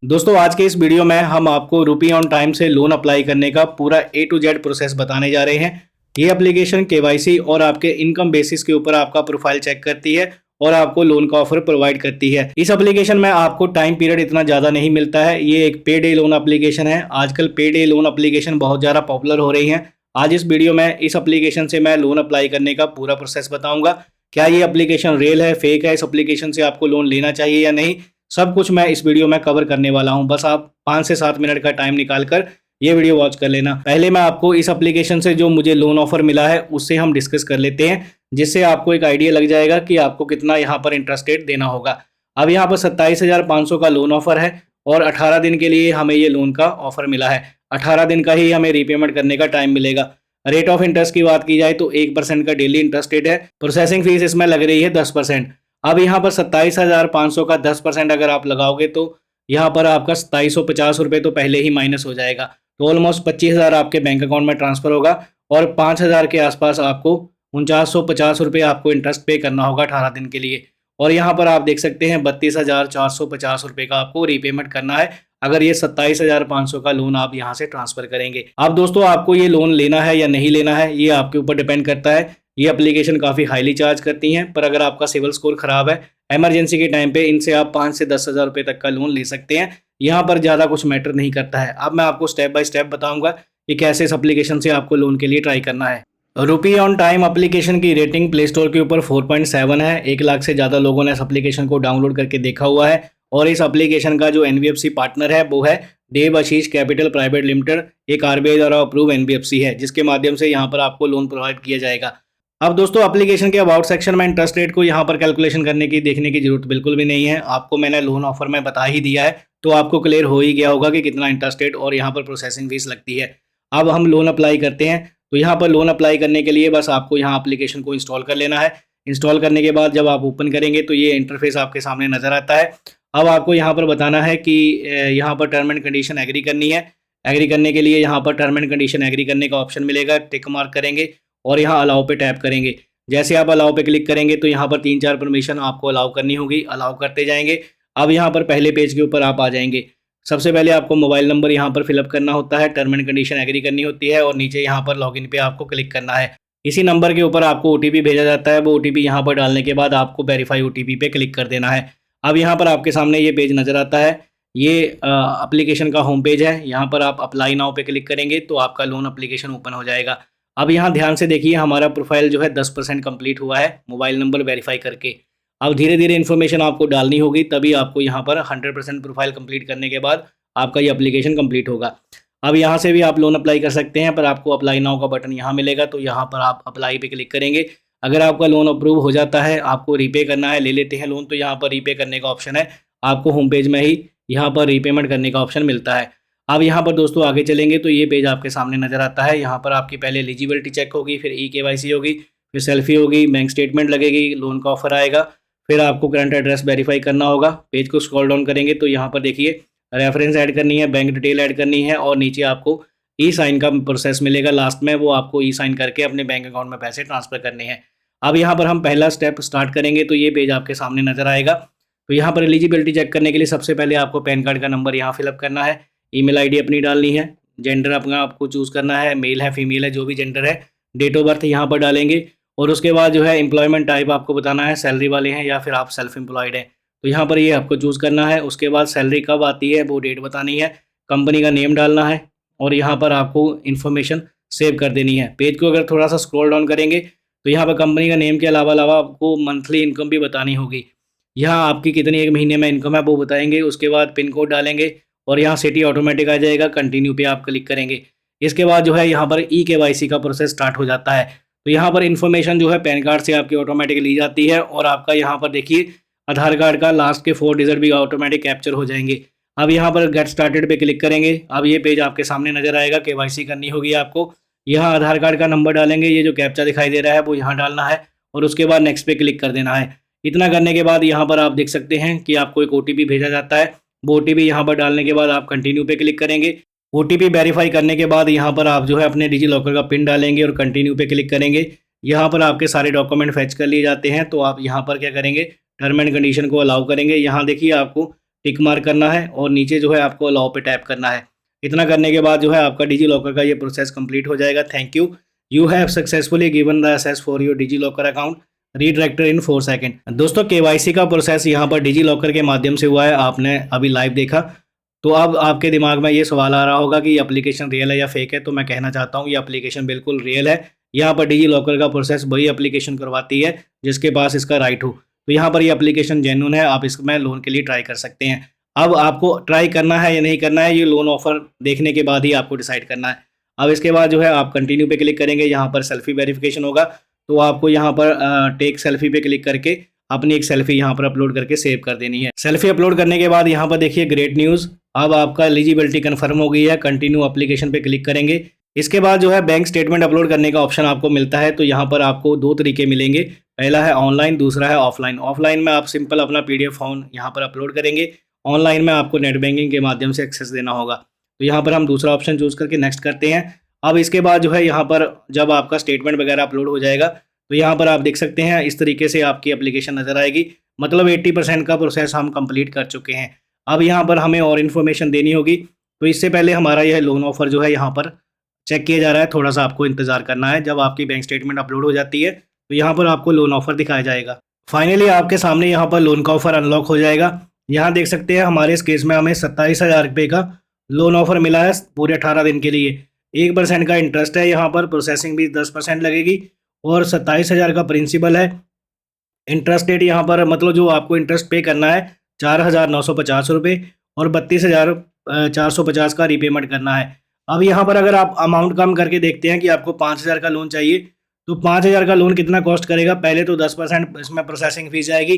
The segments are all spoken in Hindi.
दोस्तों आज के इस वीडियो में हम आपको रुपी ऑन टाइम से लोन अप्लाई करने का पूरा ए टू जेड प्रोसेस बताने जा रहे हैं। ये एप्लीकेशन केवाईसी और आपके इनकम बेसिस के ऊपर आपका प्रोफाइल चेक करती है और आपको लोन का ऑफर प्रोवाइड करती है। इस एप्लीकेशन में आपको टाइम पीरियड इतना ज़्यादा नहीं मिलता है। ये एक पे डे लोन एप्लीकेशन है। आजकल पे डे लोन एप्लीकेशन बहुत ज़्यादा पॉपुलर हो रही हैं। आज इस वीडियो में इस एप्लीकेशन से मैं लोन अप्लाई करने का पूरा प्रोसेस बताऊंगा। क्या ये एप्लीकेशन रियल है, फेक है, इस एप्लीकेशन से आपको लोन लेना चाहिए या नहीं, सब कुछ मैं इस वीडियो में कवर करने वाला हूं। बस आप 5 से 7 मिनट का टाइम निकाल कर ये वीडियो वॉच कर लेना। पहले मैं आपको इस एप्लीकेशन से जो मुझे लोन ऑफर मिला है उससे हम डिस्कस कर लेते हैं, जिससे आपको एक आइडिया लग जाएगा कि आपको कितना यहाँ पर इंटरेस्ट रेट देना होगा। अब यहाँ पर 27,500 का लोन ऑफर है और 18 दिन के लिए हमें ये लोन का ऑफर मिला है। 18 दिन का ही हमें रीपेमेंट करने का टाइम मिलेगा। रेट ऑफ इंटरेस्ट की बात की जाए तो 1% का डेली इंटरेस्ट रेट है। प्रोसेसिंग फीस इसमें लग रही है 10%। अब यहाँ पर 27,500 का 10% अगर आप लगाओगे तो यहाँ पर आपका 2750 तो पहले ही माइनस हो जाएगा। तो ऑलमोस्ट 25,000 आपके बैंक अकाउंट में ट्रांसफर होगा और 5,000 के आसपास आपको 4950 रुपये आपको इंटरेस्ट पे करना होगा 18 दिन के लिए। और यहाँ पर आप देख सकते हैं 32,450 रुपये का आपको रीपेमेंट करना है अगर ये 27,500 का लोन आप यहाँ से ट्रांसफर करेंगे। अब दोस्तों आपको ये लोन लेना है या नहीं लेना है ये आपके ऊपर डिपेंड करता है। ये एप्लीकेशन काफ़ी हाईली चार्ज करती हैं, पर अगर आपका सिविल स्कोर खराब है, इमरजेंसी के टाइम पे इनसे आप 5 से 10,000 रुपये तक का लोन ले सकते हैं। यहाँ पर ज़्यादा कुछ मैटर नहीं करता है। अब मैं आपको स्टेप बाय स्टेप बताऊंगा कि कैसे इस एप्लीकेशन से आपको लोन के लिए ट्राई करना है। रुपी ऑन टाइम एप्लीकेशन की रेटिंग प्ले स्टोर के ऊपर 4.7 है। 1 लाख से ज़्यादा लोगों ने इस एप्लीकेशन को डाउनलोड करके देखा हुआ है और इस एप्लीकेशन का जो एनबीएफसी पार्टनर है वो है देवाशीष कैपिटल प्राइवेट लिमिटेड। एक आरबीआई द्वारा अप्रूव एनबीएफसी है, जिसके माध्यम से यहाँ पर आपको लोन प्रोवाइड किया जाएगा। अब दोस्तों एप्लीकेशन के अबाउट सेक्शन में इंटरेस्ट रेट को यहाँ पर कैलकुलेशन करने की देखने की जरूरत बिल्कुल भी नहीं है। आपको मैंने लोन ऑफर में बता ही दिया है, तो आपको क्लियर हो ही गया होगा कि कितना इंटरेस्ट रेट और यहाँ पर प्रोसेसिंग फीस लगती है। अब हम लोन अप्लाई करते हैं। तो यहाँ पर लोन अप्लाई करने के लिए बस आपको यहाँ एप्लीकेशन को इंस्टॉल कर लेना है। इंस्टॉल करने के बाद जब आप ओपन करेंगे तो ये इंटरफेस आपके सामने नज़र आता है। अब आपको यहाँ पर बताना है कि यहाँ पर टर्म एंड कंडीशन एग्री करनी है। एग्री करने के लिए यहाँ पर टर्म एंड कंडीशन एग्री करने का ऑप्शन मिलेगा, टिक मार्क करेंगे और यहाँ अलाउ पे टैप करेंगे। जैसे आप अलाउ पे क्लिक करेंगे तो यहाँ पर 3-4 परमिशन आपको अलाउ करनी होगी, अलाउ करते जाएंगे। अब यहाँ पर पहले पेज के ऊपर आप आ जाएंगे। सबसे पहले आपको मोबाइल नंबर यहाँ पर फिलअप करना होता है, टर्म एंड कंडीशन एग्री करनी होती है और नीचे यहाँ पर लॉगिन पे आपको क्लिक करना है। इसी नंबर के ऊपर आपको ओटीपी भेजा जाता है। वो ओटीपी यहाँ पर डालने के बाद आपको वेरीफाई ओटीपी पे क्लिक कर देना है। अब यहाँ पर आपके सामने ये पेज नज़र आता है। ये एप्लीकेशन का होम पेज है। यहाँ पर आप अप्लाई नाउ पे क्लिक करेंगे तो आपका लोन एप्लीकेशन ओपन हो जाएगा। अब यहाँ ध्यान से देखिए, हमारा प्रोफाइल जो है 10% कंप्लीट हुआ है मोबाइल नंबर वेरीफाई करके। अब धीरे धीरे इन्फॉर्मेशन आपको डालनी होगी, तभी आपको यहाँ पर 100% प्रोफाइल कंप्लीट करने के बाद आपका ये एप्लीकेशन कंप्लीट होगा। अब यहाँ से भी आप लोन अप्लाई कर सकते हैं, पर आपको अप्लाई नाउ का बटन यहाँ मिलेगा, तो यहाँ पर आप अप्लाई पे क्लिक करेंगे। अगर आपका लोन अप्रूव हो जाता है, आपको रीपे करना है, ले लेते हैं लोन, तो यहाँ पर रीपे करने का ऑप्शन है। आपको होम पेज में ही यहाँ पर रीपेमेंट करने का ऑप्शन मिलता है। अब यहाँ पर दोस्तों आगे चलेंगे तो ये पेज आपके सामने नज़र आता है। यहाँ पर आपकी पहले एलिजिबिलिटी चेक होगी, फिर ई-केवाईसी होगी, फिर सेल्फी होगी, बैंक स्टेटमेंट लगेगी, लोन का ऑफर आएगा, फिर आपको करंट एड्रेस वेरीफाई करना होगा। पेज को स्क्रॉल डाउन करेंगे तो यहाँ पर देखिए रेफरेंस ऐड करनी है, बैंक डिटेल ऐड करनी है और नीचे आपको ई साइन का प्रोसेस मिलेगा लास्ट में, वो आपको ई साइन करके अपने बैंक अकाउंट में पैसे ट्रांसफ़र करने हैं। अब यहाँ पर हम पहला स्टेप स्टार्ट करेंगे तो ये पेज आपके सामने नज़र आएगा। तो यहाँ पर एलिजिबिलिटी चेक करने के लिए सबसे पहले आपको पैन कार्ड का नंबर यहाँ फिलअप करना है, ईमेल आईडी अपनी डालनी है, जेंडर अपना आपको चूज़ करना है, मेल है फीमेल है जो भी जेंडर है, डेट ऑफ बर्थ यहाँ पर डालेंगे और उसके बाद जो है एम्प्लॉयमेंट टाइप आपको बताना है, सैलरी वाले हैं या फिर आप सेल्फ एम्प्लॉयड हैं, तो यहाँ पर ये आपको चूज़ करना है। उसके बाद सैलरी कब आती है वो डेट बतानी है, कंपनी का नेम डालना है और यहाँ पर आपको इन्फॉर्मेशन सेव कर देनी है। पेज को अगर थोड़ा सा स्क्रॉल डाउन करेंगे तो यहाँ पर कंपनी का नेम के अलावा आपको मंथली इनकम भी बतानी होगी। यहाँ आपकी कितनी एक महीने में इनकम है वो बताएंगे। उसके बाद पिन कोड डालेंगे और यहाँ सिटी ऑटोमेटिक आ जाएगा, कंटिन्यू पे आप क्लिक करेंगे। इसके बाद जो है यहाँ पर ई-केवाईसी का प्रोसेस स्टार्ट हो जाता है। तो यहाँ पर इन्फॉर्मेशन जो है पैन कार्ड से आपकी ऑटोमेटिक ली जाती है और आपका यहाँ पर देखिए आधार कार्ड का लास्ट के 4 डिजिट भी ऑटोमेटिक कैप्चर हो जाएंगे। अब यहाँ पर गेट स्टार्टेड पे क्लिक करेंगे। अब ये पेज आपके सामने नजर आएगा, केवाईसी करनी होगी आपको। यहाँ आधार कार्ड का नंबर डालेंगे, ये जो कैप्चा दिखाई दे रहा है वो यहाँ डालना है और उसके बाद नेक्स्ट पे क्लिक कर देना है। इतना करने के बाद यहाँ पर आप देख सकते हैं कि आपको एक ओटीपी भेजा जाता है। वो ओटीपी यहाँ पर डालने के बाद आप कंटिन्यू पे क्लिक करेंगे। ओटीपी वेरीफाई करने के बाद यहाँ पर आप जो है अपने डिजी लॉकर का पिन डालेंगे और कंटिन्यू पे क्लिक करेंगे। यहाँ पर आपके सारे डॉक्यूमेंट फैच कर लिए जाते हैं, तो आप यहाँ पर क्या करेंगे, टर्म एंड कंडीशन को अलाउ करेंगे। यहाँ देखिए आपको टिक मार्क करना है और नीचे जो है आपको अलाउ पे टैप करना है। इतना करने के बाद जो है आपका डिजी लॉकर का ये प्रोसेस कंप्लीट हो जाएगा। Thank you, you have successfully given the access for your DigiLocker account, redirected in 4 second. दोस्तों केवाईसी का प्रोसेस यहाँ पर डिजी लॉकर के माध्यम से हुआ है, आपने अभी लाइव देखा। तो अब आपके दिमाग में ये सवाल आ रहा होगा कि ये एप्लीकेशन रियल है या फेक है। तो मैं कहना चाहता हूँ ये एप्लीकेशन बिल्कुल रियल है। यहाँ पर डिजी लॉकर का प्रोसेस वही एप्लीकेशन करवाती है जिसके पास इसका राइट हो। तो यहाँ पर ये एप्लीकेशन जेन्युइन है, आप इसमें लोन के लिए ट्राई कर सकते हैं। अब आपको ट्राई करना है या नहीं करना है ये लोन ऑफर देखने के बाद ही आपको डिसाइड करना है। अब इसके बाद जो है आप कंटिन्यू पे क्लिक करेंगे, यहाँ पर सेल्फी वेरिफिकेशन होगा। तो आपको यहाँ पर टेक सेल्फी पे क्लिक करके अपनी एक सेल्फी यहाँ पर अपलोड करके सेव कर देनी है। सेल्फी अपलोड करने के बाद यहाँ पर देखिए ग्रेट न्यूज़, अब आपका एलिजिबिलिटी कंफर्म हो गई है। कंटिन्यू एप्लीकेशन पे क्लिक करेंगे। इसके बाद जो है बैंक स्टेटमेंट अपलोड करने का ऑप्शन आपको मिलता है। तो यहाँ पर आपको 2 तरीके मिलेंगे, पहला है ऑनलाइन, दूसरा है ऑफलाइन। ऑफलाइन में आप सिंपल अपना PDF फॉर्म यहाँ पर अपलोड करेंगे, ऑनलाइन में आपको नेट बैंकिंग के माध्यम से एक्सेस देना होगा। तो यहाँ पर हम दूसरा ऑप्शन चूज़ करके नेक्स्ट करते हैं। अब इसके बाद जो है यहाँ पर जब आपका स्टेटमेंट वगैरह अपलोड हो जाएगा तो यहाँ पर आप देख सकते हैं इस तरीके से आपकी एप्लीकेशन नज़र आएगी। मतलब 80% का प्रोसेस हम कंप्लीट कर चुके हैं। अब यहाँ पर हमें और इन्फॉर्मेशन देनी होगी। तो इससे पहले हमारा यह लोन ऑफर जो है यहाँ पर चेक किया जा रहा है, थोड़ा सा आपको इंतज़ार करना है। जब आपकी बैंक स्टेटमेंट अपलोड हो जाती है तो यहाँ पर आपको लोन ऑफर दिखाया जाएगा। फाइनली आपके सामने यहाँ पर लोन का ऑफर अनलॉक हो जाएगा। यहाँ देख सकते हैं हमारे इस केस में हमें 27,000 रुपये का लोन ऑफर मिला है पूरे 18 दिन के लिए। 1% का इंटरेस्ट है, यहाँ पर प्रोसेसिंग भी 10% लगेगी और 27,000 का प्रिंसिपल है। इंटरेस्ट रेट यहाँ पर मतलब जो आपको इंटरेस्ट पे करना है 4,950 रुपये और 32,450 का रीपेमेंट करना है। अब यहाँ पर अगर आप अमाउंट कम करके देखते हैं कि आपको 5,000 का लोन चाहिए तो 5,000 का लोन कितना कॉस्ट करेगा। पहले तो 10% इसमें प्रोसेसिंग फीस जाएगी,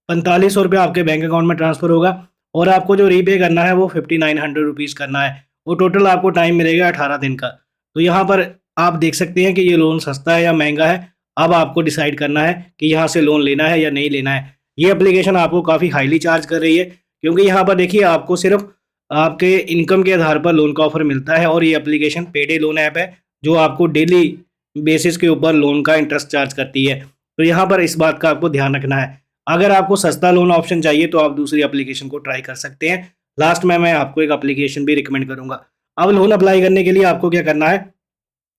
4500 रुपये आपके बैंक अकाउंट में ट्रांसफ़र होगा और आपको जो रीपे करना है वो 5,900 रुपीज़ करना है। वो टोटल आपको टाइम मिलेगा 18 दिन का। तो यहाँ पर आप देख सकते हैं कि ये लोन सस्ता है या महंगा है। अब आपको डिसाइड करना है कि यहाँ से लोन लेना है या नहीं लेना है। ये एप्लीकेशन आपको काफ़ी हाईली चार्ज कर रही है क्योंकि यहाँ पर देखिए आपको सिर्फ आपके इनकम के आधार पर लोन का ऑफर मिलता है और ये एप्लीकेशन पेडे लोन ऐप है जो आपको डेली बेसिस के ऊपर लोन का इंटरेस्ट चार्ज करती है। तो यहाँ पर इस बात का आपको ध्यान रखना है। अगर आपको सस्ता लोन ऑप्शन चाहिए तो आप दूसरी एप्लीकेशन को ट्राई कर सकते हैं। लास्ट में मैं आपको एक एप्लीकेशन भी रिकमेंड करूँगा। अब लोन अप्लाई करने के लिए आपको क्या करना है,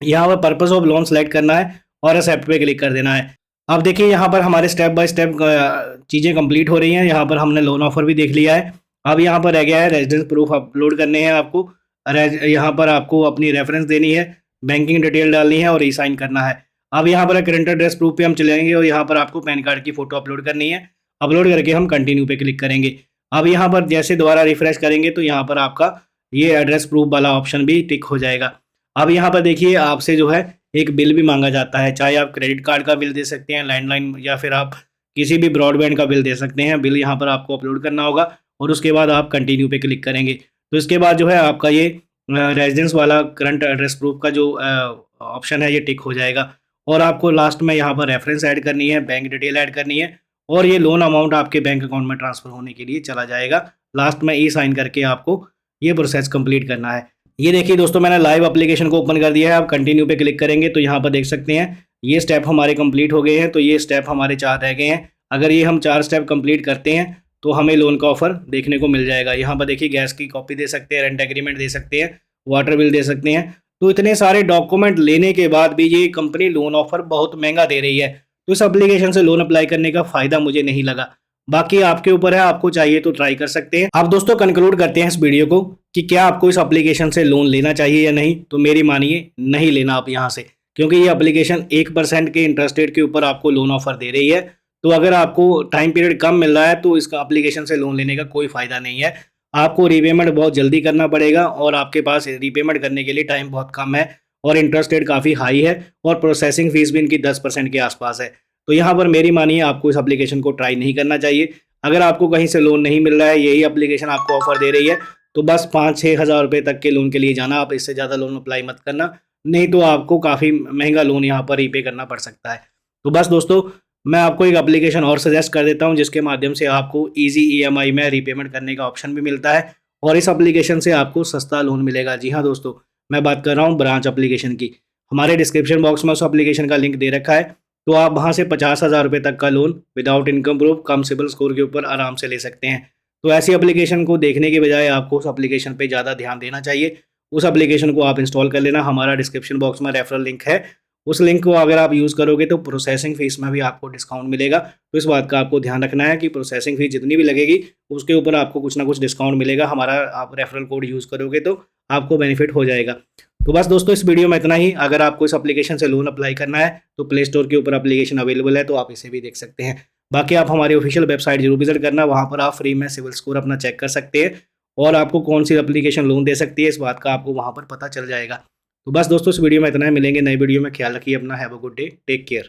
यहाँ पर पर्पस ऑफ लोन सेलेक्ट करना है और एक्सेप्ट पे क्लिक कर देना है। अब देखिए यहाँ पर हमारे स्टेप बाय स्टेप चीज़ें कंप्लीट हो रही हैं। यहाँ पर हमने लोन ऑफर भी देख लिया है। अब यहाँ पर रह गया है रेजिडेंस प्रूफ अपलोड करने हैं आपको। यहाँ पर आपको अपनी रेफरेंस देनी है, बैंकिंग डिटेल डालनी है और ई साइन करना है। अब यहाँ पर करंट एड्रेस प्रूफ पे हम चलेंगे और यहाँ पर आपको पैन कार्ड की फ़ोटो अपलोड करनी है। अपलोड करके हम कंटिन्यू पे क्लिक करेंगे। अब यहाँ पर जैसे दोबारा रिफ्रेश करेंगे तो यहाँ पर आपका ये एड्रेस प्रूफ वाला ऑप्शन भी टिक हो जाएगा। अब यहाँ पर देखिए आपसे जो है एक बिल भी मांगा जाता है, चाहे आप क्रेडिट कार्ड का बिल दे सकते हैं, लैंडलाइन या फिर आप किसी भी ब्रॉडबैंड का बिल दे सकते हैं। बिल यहाँ पर आपको अपलोड करना होगा और उसके बाद आप कंटिन्यू पे क्लिक करेंगे। तो इसके बाद जो है आपका ये रेजिडेंस वाला करंट एड्रेस प्रूफ का जो ऑप्शन है ये टिक हो जाएगा और आपको लास्ट में यहाँ पर रेफरेंस ऐड करनी है, बैंक डिटेल ऐड करनी है और ये लोन अमाउंट आपके बैंक अकाउंट में ट्रांसफ़र होने के लिए चला जाएगा। लास्ट में ई साइन करके आपको ये प्रोसेस कंप्लीट करना है। ये देखिए दोस्तों मैंने लाइव एप्लीकेशन को ओपन कर दिया है। आप कंटिन्यू पे क्लिक करेंगे तो यहाँ पर देख सकते हैं ये स्टेप हमारे कंप्लीट हो गए हैं। तो ये स्टेप हमारे 4 रह गए हैं। अगर ये हम 4 स्टेप कंप्लीट करते हैं तो हमें लोन का ऑफर देखने को मिल जाएगा। यहाँ पर देखिए गैस की कॉपी दे सकते हैं, रेंट एग्रीमेंट दे सकते हैं, वाटर बिल दे सकते हैं। तो इतने सारे डॉक्यूमेंट लेने के बाद भी ये कंपनी लोन ऑफर बहुत महंगा दे रही है। तो इस एप्लीकेशन से लोन अप्लाई करने का फ़ायदा मुझे नहीं लगा। बाकी आपके ऊपर है, आपको चाहिए तो ट्राई कर सकते हैं। अब दोस्तों कंक्लूड करते हैं इस वीडियो को कि क्या आपको इस एप्लीकेशन से लोन लेना चाहिए या नहीं। तो मेरी मानिए नहीं लेना आप यहाँ से, क्योंकि ये एप्लीकेशन 1% के इंटरेस्ट रेट के ऊपर आपको लोन ऑफर दे रही है। तो अगर आपको टाइम पीरियड कम मिल रहा है तो इसका एप्लीकेशन से लोन लेने का कोई फ़ायदा नहीं है। आपको रीपेमेंट बहुत जल्दी करना पड़ेगा और आपके पास रीपेमेंट करने के लिए टाइम बहुत कम है और इंटरेस्ट रेट काफ़ी हाई है और प्रोसेसिंग फ़ीस भी इनकी 10% के आसपास है। तो यहाँ पर मेरी मानिए आपको इस एप्लीकेशन को ट्राई नहीं करना चाहिए। अगर आपको कहीं से लोन नहीं मिल रहा है, यही एप्लीकेशन आपको ऑफर दे रही है, तो बस 5-6 हज़ार रुपये तक के लोन के लिए जाना। आप इससे ज़्यादा लोन अप्लाई मत करना, नहीं तो आपको काफ़ी महंगा लोन यहाँ पर रीपे करना पड़ सकता है। तो बस दोस्तों मैं आपको एक एप्लीकेशन और सजेस्ट कर देता हूँ जिसके माध्यम से आपको ईजी EMI में रीपेमेंट करने का ऑप्शन भी मिलता है और इस एप्लीकेशन से आपको सस्ता लोन मिलेगा। जी हाँ दोस्तों, मैं बात कर रहा हूँ ब्रांच एप्लीकेशन की। हमारे डिस्क्रिप्शन बॉक्स में उस एप्लीकेशन का लिंक दे रखा है, तो आप वहाँ से 50,000 रुपये तक का लोन विदाउट इनकम प्रूफ कम सिबिल स्कोर के ऊपर आराम से ले सकते हैं। तो ऐसी एप्लीकेशन को देखने के बजाय आपको उस एप्लीकेशन पे ज़्यादा ध्यान देना चाहिए। उस एप्लीकेशन को आप इंस्टॉल कर लेना, हमारा डिस्क्रिप्शन बॉक्स में रेफरल लिंक है, उस लिंक को अगर आप यूज़ करोगे तो प्रोसेसिंग फ़ीस में भी आपको डिस्काउंट मिलेगा। तो इस बात का आपको ध्यान रखना है कि प्रोसेसिंग फ़ीस जितनी भी लगेगी उसके ऊपर आपको कुछ ना कुछ डिस्काउंट मिलेगा, हमारा आप रेफरल कोड यूज़ करोगे तो आपको बेनिफिट हो जाएगा। तो बस दोस्तों इस वीडियो में इतना ही। अगर आपको इस एप्लीकेशन से लोन अप्लाई करना है तो प्ले स्टोर के ऊपर एप्लीकेशन अवेलेबल है, तो आप इसे भी देख सकते हैं। बाकी आप हमारी ऑफिशियल वेबसाइट जरूर विजिट करना, वहाँ पर आप फ्री में सिविल स्कोर अपना चेक कर सकते हैं और आपको कौन सी एप्लीकेशन लोन दे सकती है इस बात का आपको वहाँ पर पता चल जाएगा। तो बस दोस्तों इस वीडियो में इतना ही, मिलेंगे नई वीडियो में। ख्याल रखिए अपना, have a good day, take care.